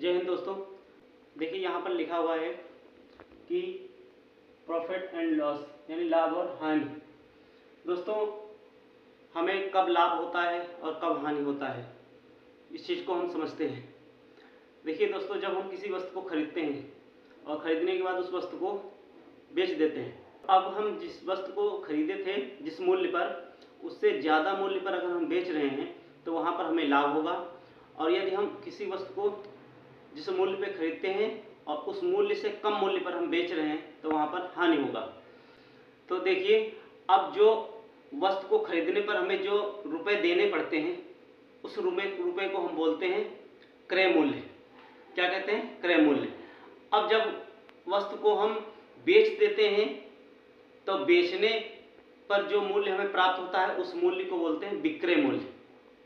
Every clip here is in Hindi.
जय हिंद दोस्तों। देखिए यहाँ पर लिखा हुआ है कि प्रॉफिट एंड लॉस यानी लाभ और हानि। दोस्तों हमें कब लाभ होता है और कब हानि होता है इस चीज़ को हम समझते हैं। देखिए दोस्तों, जब हम किसी वस्तु को खरीदते हैं और ख़रीदने के बाद उस वस्तु को बेच देते हैं, अब हम जिस वस्तु को खरीदे थे जिस मूल्य पर, उससे ज़्यादा मूल्य पर अगर हम बेच रहे हैं तो वहाँ पर हमें लाभ होगा। और यदि हम किसी वस्तु को जिस मूल्य पे खरीदते हैं और उस मूल्य से कम मूल्य पर हम बेच रहे हैं तो वहाँ पर हानि होगा। तो देखिए, अब जो वस्तु को खरीदने पर हमें जो रुपए देने पड़ते हैं उस रुपए को हम बोलते हैं क्रय मूल्य। क्या कहते हैं? क्रय मूल्य। अब जब वस्तु को हम बेच देते हैं तो बेचने पर जो मूल्य हमें प्राप्त होता है उस मूल्य को बोलते हैं विक्रय मूल्य।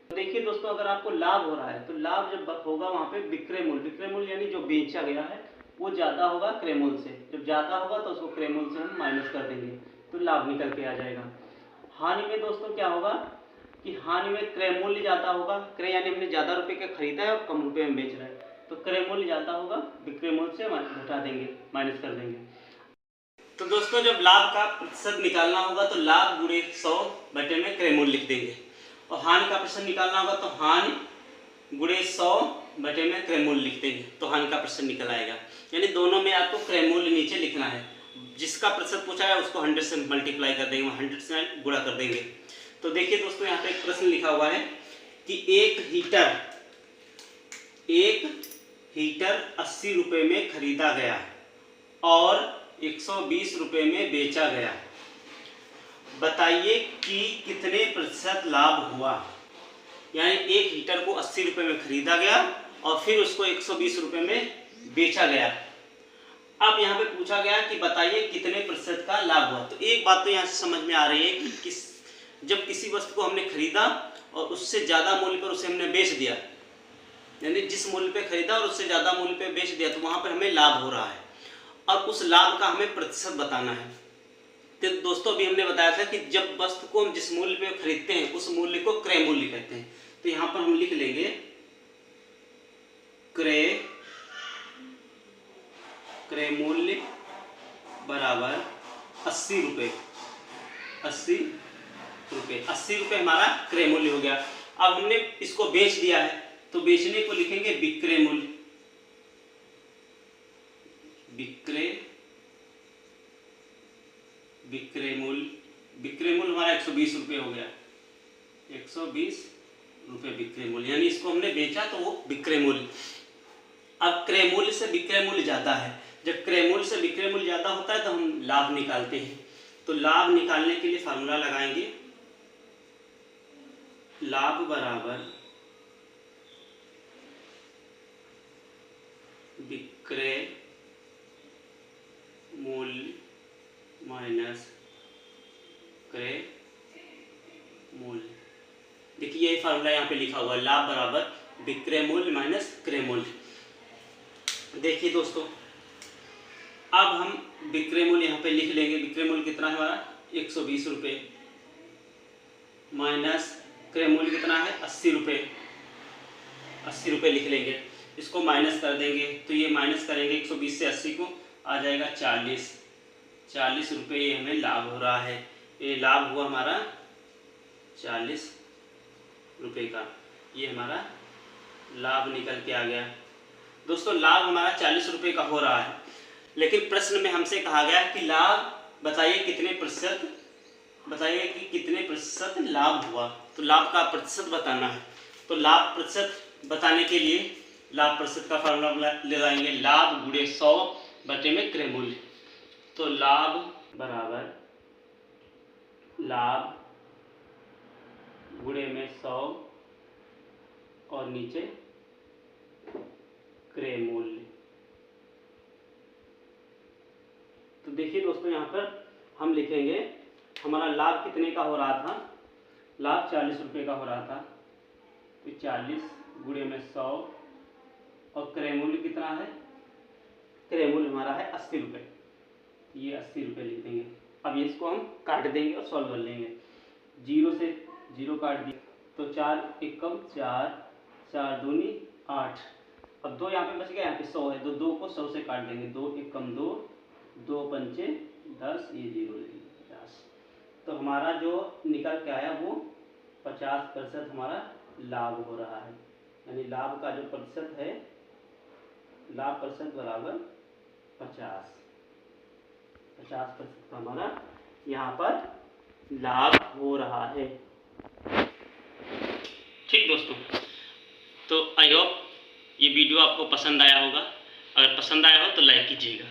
देखिए दोस्तों, अगर आपको लाभ हो रहा है तो लाभ जब होगा वहाँ पे विक्रय मूल्य। विक्रय मूल्य यानी जो बेचा गया है वो ज़्यादा होगा क्रय मूल्य से। जब ज़्यादा होगा तो उसको क्रय मूल्य से हम माइनस कर देंगे तो लाभ निकल के आ जाएगा। हानि में दोस्तों क्या होगा कि हानि में क्रय मूल्य ज़्यादा होगा। क्रय यानी हमने ज़्यादा रुपये का खरीदा है और कम रुपये में बेच रहा है, तो क्रय मूल्य ज़्यादा होगा, विक्रय मूल्य से घटा देंगे, माइनस कर देंगे। तो दोस्तों, जब लाभ का प्रतिशत निकालना होगा तो लाभ गुणे 100 बटे में क्रय मूल्य लिख देंगे, और हानि का प्रतिशत निकालना होगा तो हानि गुणे 100 बटे में क्रय मूल्य लिख देंगे, तो हानि का प्रतिशत निकल आएगा। यानी दोनों में आपको क्रय मूल्य नीचे लिखना है। जिसका प्रतिशत पूछा है उसको 100 से मल्टीप्लाई कर देंगे, 100 से गुणा कर देंगे। तो देखिए दोस्तों, यहाँ पे एक प्रश्न लिखा हुआ है कि एक हीटर 80 रुपये में खरीदा गया और 120 रुपये में बेचा गया। बताइए कि कितने प्रतिशत लाभ हुआ। यानी एक हीटर को 80 रुपये में खरीदा गया और फिर उसको 120 रुपये में बेचा गया। अब यहाँ पे पूछा गया कि बताइए कितने प्रतिशत का लाभ हुआ। तो एक बात तो यहाँ से समझ में आ रही है कि जब किसी वस्तु को हमने खरीदा और उससे ज़्यादा मूल्य पर उसे हमने बेच दिया, यानी जिस मूल्य पे खरीदा और उससे ज़्यादा मूल्य पे बेच दिया, तो वहाँ पर हमें लाभ हो रहा है और उस लाभ का हमें प्रतिशत बताना है। तो दोस्तों, अभी हमने बताया था कि जब वस्तु को हम जिस मूल्य पे खरीदते हैं उस मूल्य को क्रय मूल्य कहते हैं। तो यहाँ पर हम लिख लेंगे क्रय मूल्य बराबर 80 रुपये। 80 रुपये हमारा क्रय मूल्य हो गया। अब हमने इसको बेच दिया है तो बेचने को लिखेंगे विक्रय मूल्य। विक्रय मूल्य हमारा 120 रुपये हो गया। 120 रुपये विक्रय मूल्य, यानी इसको हमने बेचा तो वो विक्रय मूल्य। अब क्रय मूल्य से विक्रय मूल्य ज्यादा है। जब क्रय मूल्य से विक्रय मूल्य ज्यादा होता है तो हम लाभ निकालते हैं। तो लाभ निकालने के लिए फार्मूला लगाएंगे, लाभ बराबर विक्रय मूल्य माइनस क्रय मूल्य। देखिए यही फार्मूला यहाँ पे लिखा हुआ है, लाभ बराबर विक्रय मूल्य माइनस क्रय मूल्य। देखिए दोस्तों, अब हम विक्रय मूल्य यहाँ पे लिख लेंगे। विक्रय मूल्य कितना है हमारा? 120 रुपये माइनस क्रय मूल्य कितना है? 80 रुपये। 80 रुपये लिख लेंगे, इसको माइनस कर देंगे तो ये माइनस करेंगे 120 से 80 को, आ जाएगा 40 रुपये। ये हमें लाभ हो रहा है। ये लाभ हुआ हमारा 40 रुपये का। ये हमारा लाभ निकल के आ गया। दोस्तों, लाभ हमारा 40 रुपये का हो रहा है, लेकिन प्रश्न में हमसे कहा गया कि लाभ बताइए कितने प्रतिशत लाभ हुआ। तो लाभ का प्रतिशत बताना है। तो लाभ प्रतिशत बताने के लिए लाभ प्रतिशत का फार्मूला लगाएंगे, लाभ गुणे 100 बटे में क्रय मूल्य। तो लाभ बराबर लाभ गुणे में 100 और नीचे क्रय मूल्य। तो देखिए दोस्तों, यहाँ पर हम लिखेंगे हमारा लाभ कितने का हो रहा था। लाभ 40 रुपये का हो रहा था, तो 40 गुणे में 100 और क्रय मूल्य कितना है? क्रय मूल्य हमारा है 80 रुपये। ये 80 रुपये लिख देंगे। अब इसको हम काट देंगे और सॉल्व कर लेंगे। 0 से 0 काट दिए तो 4 एकम 4, 4 दूनी 8, अब 2 यहाँ पे बच गया, यहाँ पे 100 है तो 2 को 100 से काट देंगे, 2 एकम 2, 2 पंचे 10, ये 0 लगेगी 50। तो हमारा जो निकल के आया वो 50% हमारा लाभ हो रहा है, यानी लाभ का जो प्रतिशत है, लाभ प्रतिशत बराबर 50% का हमारा यहाँ पर लाभ हो रहा है। ठीक दोस्तों, तो आई होप ये वीडियो आपको पसंद आया होगा। अगर पसंद आया हो तो लाइक कीजिएगा।